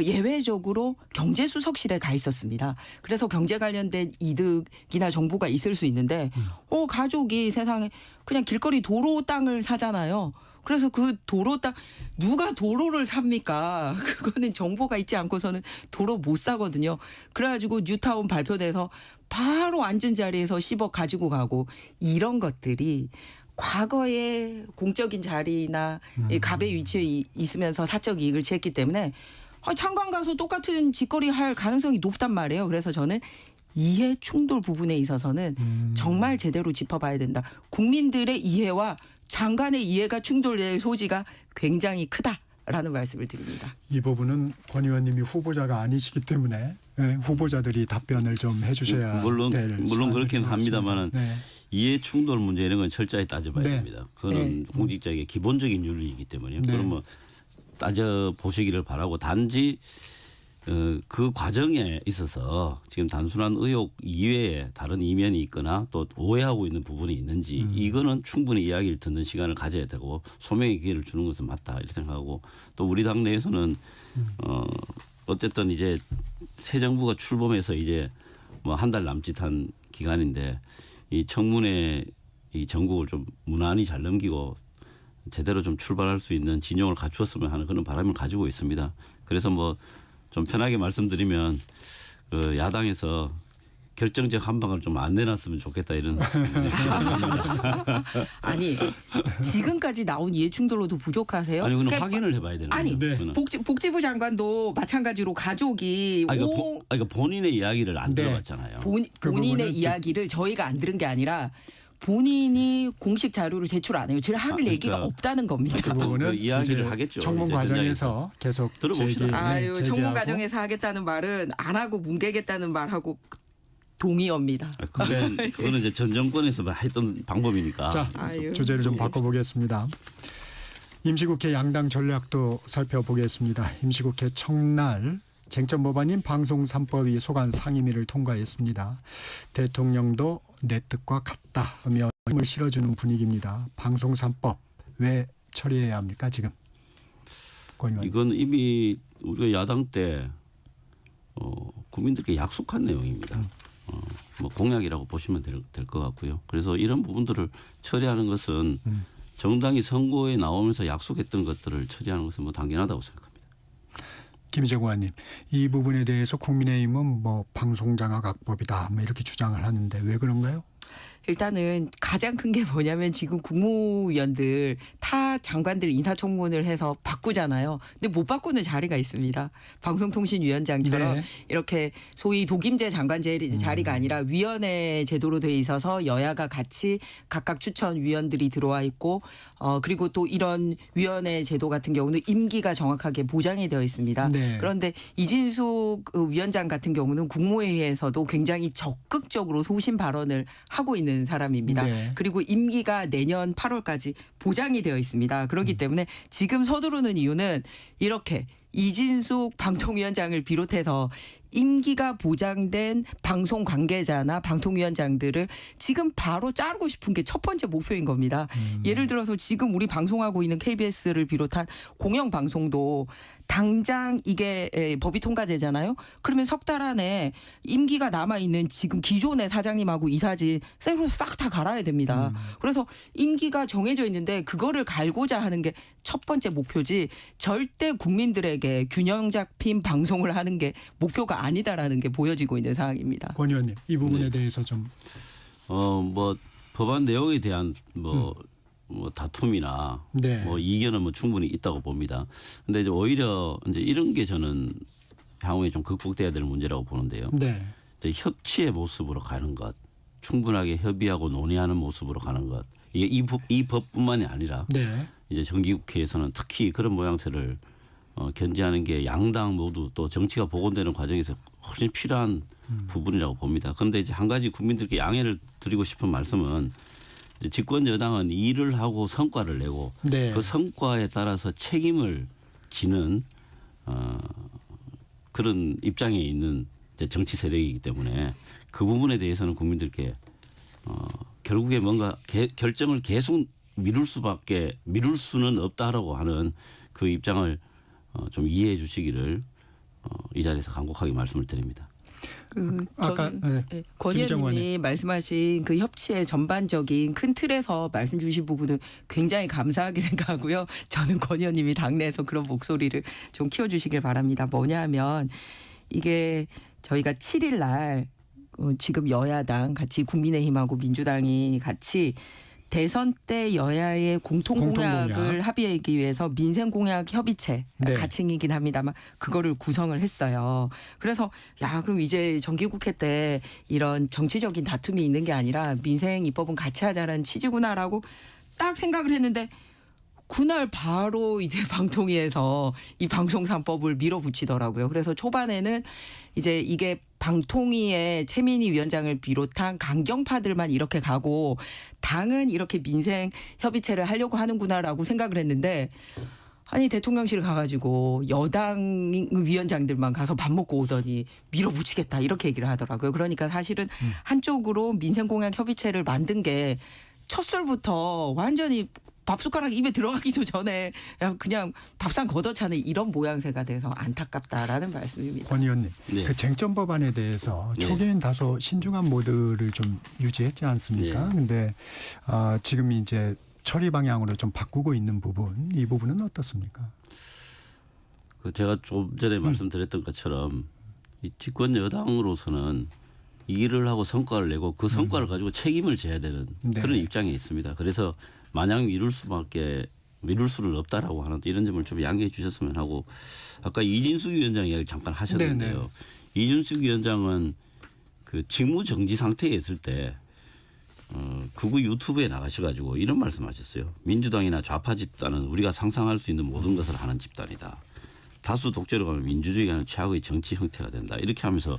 예외적으로 경제수석실에 가 있었습니다. 그래서 경제 관련된 이득이나 정보가 있을 수 있는데 가족이 세상에 그냥 길거리 도로 땅을 사잖아요. 그래서 그 도로 땅 누가 도로를 삽니까? 그거는 정보가 있지 않고서는 도로 못 사거든요. 그래가지고 뉴타운 발표돼서 바로 앉은 자리에서 10억 가지고 가고 이런 것들이 과거에 공적인 자리나 이 갑의 위치에 있으면서 사적 이익을 취했기 때문에 장관 가서 똑같은 짓거리 할 가능성이 높단 말이에요. 그래서 저는 이해 충돌 부분에 있어서는 정말 제대로 짚어봐야 된다. 국민들의 이해와 장관의 이해가 충돌될 소지가 굉장히 크다라는 말씀을 드립니다. 이 부분은 권 의원님이 후보자가 아니시기 때문에 후보자들이 답변을 좀 해주셔야 물론 될 그렇긴 사안인 것 합니다만은 같습니다. 이해 충돌 문제 이런 건 철저히 따져봐야 네. 됩니다. 그거는 공직자에게 기본적인 윤리이기 때문에요. 네. 그럼 뭐 따져 보시기를 바라고 단지 그 과정에 있어서 지금 단순한 의혹 이외에 다른 이면이 있거나 또 오해하고 있는 부분이 있는지 이거는 충분히 이야기를 듣는 시간을 가져야 되고 소명의 기회를 주는 것은 맞다 이렇게 생각하고 또 우리 당내에서는 어쨌든 이제 새 정부가 출범해서 이제 뭐 한 달 남짓한 기간인데 이 청문회 이 전국을 좀 무난히 잘 넘기고 제대로 좀 출발할 수 있는 진영을 갖추었으면 하는 그런 바람을 가지고 있습니다. 그래서 뭐 좀 편하게 말씀드리면 그 야당에서 결정적 한 방을 좀 안 내놨으면 좋겠다 이런. 아니 지금까지 나온 이해 충돌로도 부족하세요? 아니 그건 그러니까 확인을 해봐야 되는 아니 거예요. 네. 그거는. 복지부 장관도 마찬가지로 가족이 그러니까 본인의 이야기를 안 네. 들어봤잖아요. 그 본인의 부분은 이야기를 저희가 안 들은 게 아니라 본인이 공식 자료를 제출 안 해요. 질 할 그러니까 얘기가 없다는 겁니다. 그 부분은 그 이야기를 이제 하겠죠. 청문 이제 과정에서 계속 들어봅시다. 아유 청문 제기하고 과정에서 하겠다는 말은 안 하고 뭉개겠다는 말하고 동의합니다. 그거는 이제 전 정권에서 했던 방법이니까. 자, 아유. 주제를 좀 바꿔보겠습니다. 임시국회 양당 전략도 살펴보겠습니다. 임시국회 첫날 쟁점 법안인 방송 3법이 소관 상임위를 통과했습니다. 대통령도 내 뜻과 같다며 힘을 실어주는 분위기입니다. 방송 3법 왜 처리해야 합니까 지금? 권 의원. 이건 이미 우리가 야당 때 국민들께 약속한 내용입니다. 뭐 공약이라고 보시면 될 것 같고요. 그래서 이런 부분들을 처리하는 것은 정당이 선거에 나오면서 약속했던 것들을 처리하는 것은 뭐 당연하다고 생각합니다. 김희정 의원님, 이 부분에 대해서 국민의힘은 뭐 방송장악악법이다 뭐 이렇게 주장을 하는데 왜 그런가요? 일단은 가장 큰 게 뭐냐면 지금 국무위원들 타 장관들 인사청문을 해서 바꾸잖아요. 근데 못 바꾸는 자리가 있습니다. 방송통신위원장처럼 네. 이렇게 소위 독임제 장관 자리가 아니라 위원회 제도로 돼 있어서 여야가 같이 각각 추천 위원들이 들어와 있고 그리고 또 이런 위원회 제도 같은 경우는 임기가 정확하게 보장이 되어 있습니다. 네. 그런데 이진숙 위원장 같은 경우는 국무회의에서도 굉장히 적극적으로 소신 발언을 하고 있는 사람입니다. 네. 그리고 임기가 내년 8월까지 보장이 되어 있습니다. 그렇기 때문에 지금 서두르는 이유는 이렇게 이진숙 방통위원장을 비롯해서 임기가 보장된 방송 관계자나 방통위원장들을 지금 바로 자르고 싶은 게 첫 번째 목표인 겁니다. 예를 들어서 지금 우리 방송하고 있는 KBS를 비롯한 공영방송도 당장 이게 법이 통과되잖아요. 그러면 석 달 안에 임기가 남아있는 지금 기존의 사장님하고 이사진 새로 싹 다 갈아야 됩니다. 그래서 임기가 정해져 있는데 그거를 갈고자 하는 게 첫 번째 목표지 절대 국민들에게 균형 잡힌 방송을 하는 게 목표가 아니다라는 게 보여지고 있는 상황입니다. 권 의원님, 이 부분에 대해서 좀 뭐 법안 내용에 대한 뭐 다툼이나 네. 뭐 이견은 뭐 충분히 있다고 봅니다. 근데 이제 오히려 이제 이런 게 저는 향후에 좀 극복돼야 될 문제라고 보는데요. 네. 이제 협치의 모습으로 가는 것, 충분하게 협의하고 논의하는 모습으로 가는 것. 이게 이 법뿐만이 아니라 네. 이제 정기국회에서는 특히 그런 모양새를 견지하는 게 양당 모두 또 정치가 복원되는 과정에서 훨씬 필요한 부분이라고 봅니다. 그런데 이제 한 가지 국민들께 양해를 드리고 싶은 말씀은 이제 집권 여당은 일을 하고 성과를 내고 네. 그 성과에 따라서 책임을 지는 그런 입장에 있는 이제 정치 세력이기 때문에 그 부분에 대해서는 국민들께 결국에 뭔가 결정을 계속 미룰 수는 없다라고 하는 그 입장을 좀 이해해 주시기를 이 자리에서 간곡하게 말씀을 드립니다. 아까 권 김정원의- 의원님이 말씀하신 그 협치의 전반적인 큰 틀에서 말씀 주신 부분은 굉장히 감사하게 생각하고요. 저는 권 의원님이 당내에서 그런 목소리를 좀 키워주시길 바랍니다. 뭐냐면 이게 저희가 7일 날 지금 여야당 같이 국민의힘하고 민주당이 같이 대선 때 여야의 공통공약을 공통공약. 합의하기 위해서 민생공약 협의체 네. 가칭이긴 합니다만 그거를 구성을 했어요. 그래서 야 그럼 이제 정기국회 때 이런 정치적인 다툼이 있는 게 아니라 민생 입법은 같이 하자는 취지구나라고 딱 생각을 했는데 그날 바로 이제 방통위에서 이 방송3법을 밀어붙이더라고요. 그래서 초반에는 이제 이게 방통위의 최민희 위원장을 비롯한 강경파들만 이렇게 가고 당은 이렇게 민생 협의체를 하려고 하는구나라고 생각을 했는데 아니 대통령실 가가지고 여당 위원장들만 가서 밥 먹고 오더니 밀어붙이겠다 이렇게 얘기를 하더라고요. 그러니까 사실은 한쪽으로 민생공약 협의체를 만든 게 첫 술부터 완전히 밥숟가락 입에 들어가기도 전에 그냥 밥상 걷어차는 이런 모양새가 돼서 안타깝다라는 말씀입니다. 권 의원님, 네. 그 쟁점 법안에 대해서 네. 초기엔 다소 신중한 모드를 좀 유지했지 않습니까? 네. 근데 지금 이제 처리 방향으로 좀 바꾸고 있는 부분, 이 부분은 어떻습니까? 그 제가 좀 전에 말씀드렸던 것처럼 이 집권 여당으로서는 일을 하고 성과를 내고 그 성과를 가지고 책임을 져야 되는 네. 그런 입장에 있습니다. 그래서 마냥 미룰 수는 없다라고 하는 이런 점을 좀 양해해 주셨으면 하고 아까 이진숙 위원장 이야기 잠깐 하셨는데요. 네네. 이진숙 위원장은 그 직무 정지 상태에 있을 때 극우 유튜브에 나가셔가지고 이런 말씀하셨어요. 민주당이나 좌파 집단은 우리가 상상할 수 있는 모든 것을 하는 집단이다. 다수 독재로 가면 민주주의가 최악의 정치 형태가 된다. 이렇게 하면서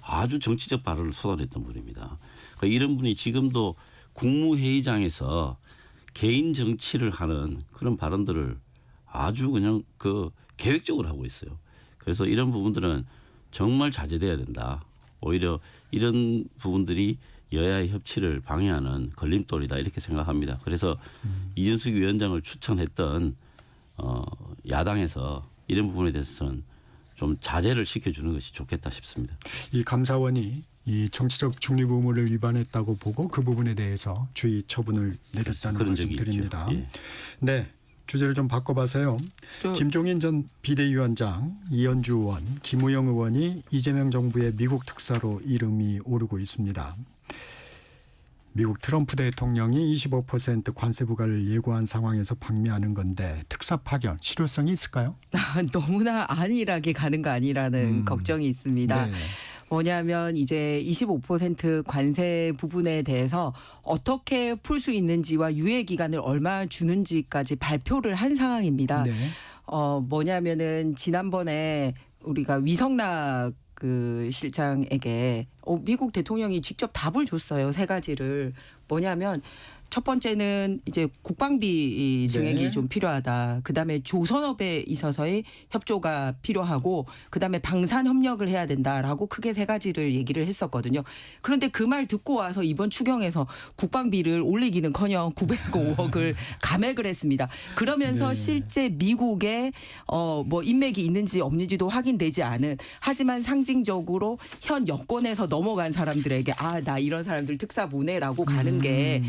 아주 정치적 발언을 쏟아냈던 분입니다. 그러니까 이런 분이 지금도 국무회의장에서 개인 정치를 하는 그런 발언들을 아주 그냥 그 계획적으로 하고 있어요. 그래서 이런 부분들은 정말 자제돼야 된다. 오히려 이런 부분들이 여야의 협치를 방해하는 걸림돌이다 이렇게 생각합니다. 그래서 이준숙 위원장을 추천했던 야당에서 이런 부분에 대해서는 좀 자제를 시켜주는 것이 좋겠다 싶습니다. 이 감사원이 이 정치적 중립 의무를 위반했다고 보고 그 부분에 대해서 주의 처분을 내렸다는 그런 적이 말씀드립니다. 있죠. 예. 네, 주제를 좀 바꿔봐서요. 김종인 전 비대위원장, 이현주 의원, 김우영 의원이 이재명 정부의 미국 특사로 이름이 오르고 있습니다. 미국 트럼프 대통령이 25% 관세 부과를 예고한 상황에서 방미하는 건데 특사 파견 실효성이 있을까요? 너무나 안일하게 가는 거 아니라는 걱정이 있습니다. 네. 뭐냐면 이제 25% 관세 부분에 대해서 어떻게 풀 수 있는지와 유예 기간을 얼마 주는지까지 발표를 한 상황입니다. 네. 뭐냐면은 지난번에 우리가 위성락 그 실장에게 미국 대통령이 직접 답을 줬어요. 세 가지를. 뭐냐면 첫 번째는 이제 국방비 증액이 네. 좀 필요하다. 그다음에 조선업에 있어서의 협조가 필요하고 그다음에 방산 협력을 해야 된다라고 크게 세 가지를 얘기를 했었거든요. 그런데 그 말 듣고 와서 이번 추경에서 국방비를 올리기는커녕 905억을 감액을 했습니다. 그러면서 네. 실제 미국에 뭐 인맥이 있는지 없는지도 확인되지 않은 하지만 상징적으로 현 여권에서 넘어간 사람들에게 나 이런 사람들 특사 보내라고 가는 게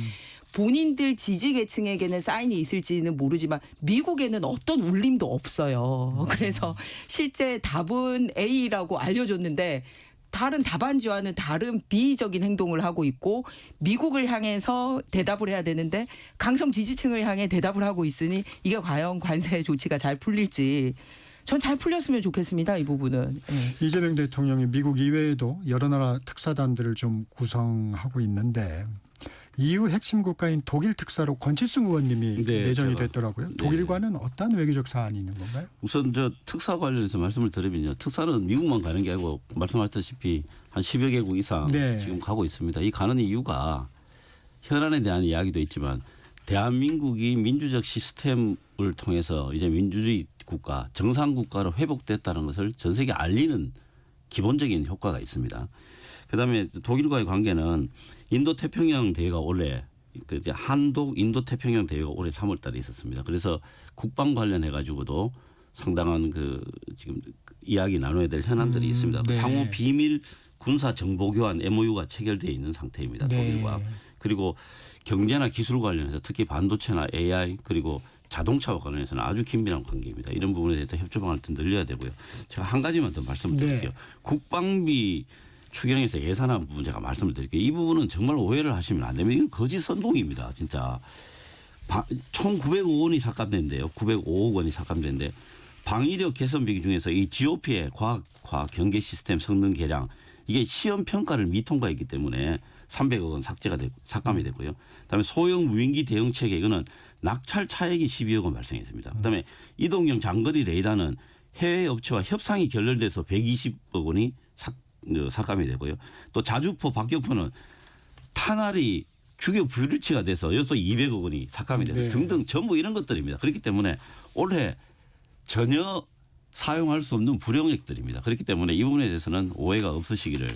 본인들 지지 계층에게는 사인이 있을지는 모르지만 미국에는 어떤 울림도 없어요. 그래서 실제 답은 A라고 알려줬는데 다른 답안지와는 다른 비이적인 행동을 하고 있고 미국을 향해서 대답을 해야 되는데 강성 지지층을 향해 대답을 하고 있으니 이게 과연 관세 조치가 잘 풀릴지 전 잘 풀렸으면 좋겠습니다. 이 부분은. 네. 이재명 대통령이 미국 이외에도 여러 나라 특사단들을 좀 구성하고 있는데 EU 핵심 국가인 독일 특사로 권칠승 의원님이 네, 내정이 제가- 됐더라고요. 네. 독일과는 어떤 외교적 사안이 있는 건가요? 우선 저 특사 관련해서 말씀을 드리면요. 특사는 미국만 가는 게 아니고 말씀하셨다시피 한 10여 개국 이상 네. 지금 가고 있습니다. 이 가는 이유가 현안에 대한 이야기도 있지만 대한민국이 민주적 시스템을 통해서 이제 민주주의 국가, 정상 국가로 회복됐다는 것을 전 세계에 알리는 기본적인 효과가 있습니다. 그다음에 독일과의 관계는 인도 태평양 대회가 올해 그 이제 한독 인도 태평양 대회가 올해 3월달에 있었습니다. 그래서 국방 관련해 가지고도 상당한 그 지금 이야기 나눠야 될 현안들이 있습니다. 네. 상호 비밀 군사 정보 교환 MOU가 체결되어 있는 상태입니다. 네. 독일과. 그리고 경제나 기술 관련해서 특히 반도체나 AI 그리고 자동차와 관련해서는 아주 긴밀한 관계입니다. 이런 부분에 대해서 협조 방안을 더 늘려야 되고요. 제가 한 가지만 더 말씀드릴게요. 네. 국방비 추경에서 예산안 부분 제가 말씀을 드릴게요. 이 부분은 정말 오해를 하시면 안 됩니다. 이건 거짓 선동입니다. 진짜. 총 905억 원이 삭감된대요. 905억 원이 삭감된데 방위력 개선비 중에서 이 GOP의 과학 경계 시스템 성능 개량 이게 시험 평가를 미통과했기 때문에 300억 원 삭감이 되고요. 그다음에 소형 무인기 대응 체계 이거는 낙찰 차액이 12억 원 발생했습니다. 그다음에 이동형 장거리 레이더는 해외 업체와 협상이 결렬돼서 120억 원이 삭감이 되고요. 또 자주포 박격포는 탄알이 규격 불일치가 돼서 여기서 200억 원이 삭감이 되고 네. 등등 전부 이런 것들입니다. 그렇기 때문에 올해 전혀 사용할 수 없는 불용액들입니다. 그렇기 때문에 이 부분에 대해서는 오해가 없으시기를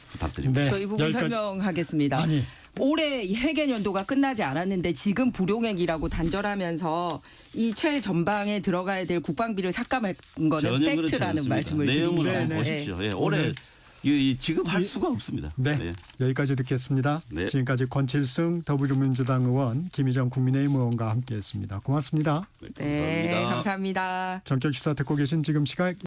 부탁드립니다. 네. 저 이 부분 여기까지. 설명하겠습니다. 아니. 올해 회계 연도가 끝나지 않았는데 지금 불용액이라고 단절하면서 이 최전방에 들어가야 될 국방비를 삭감한 거는 전혀 그렇지 팩트라는 않습니다. 말씀을 내용을 드립니다. 한번 네. 보십시오. 예, 올해 이 지급할 수가 없습니다. 네. 여기까지 듣겠습니다. 네. 지금까지 권칠승 더불어민주당 의원, 김희정 국민의힘 의원과 함께했습니다. 고맙습니다. 네, 감사합니다. 전격 시사 듣고 계신 지금 시각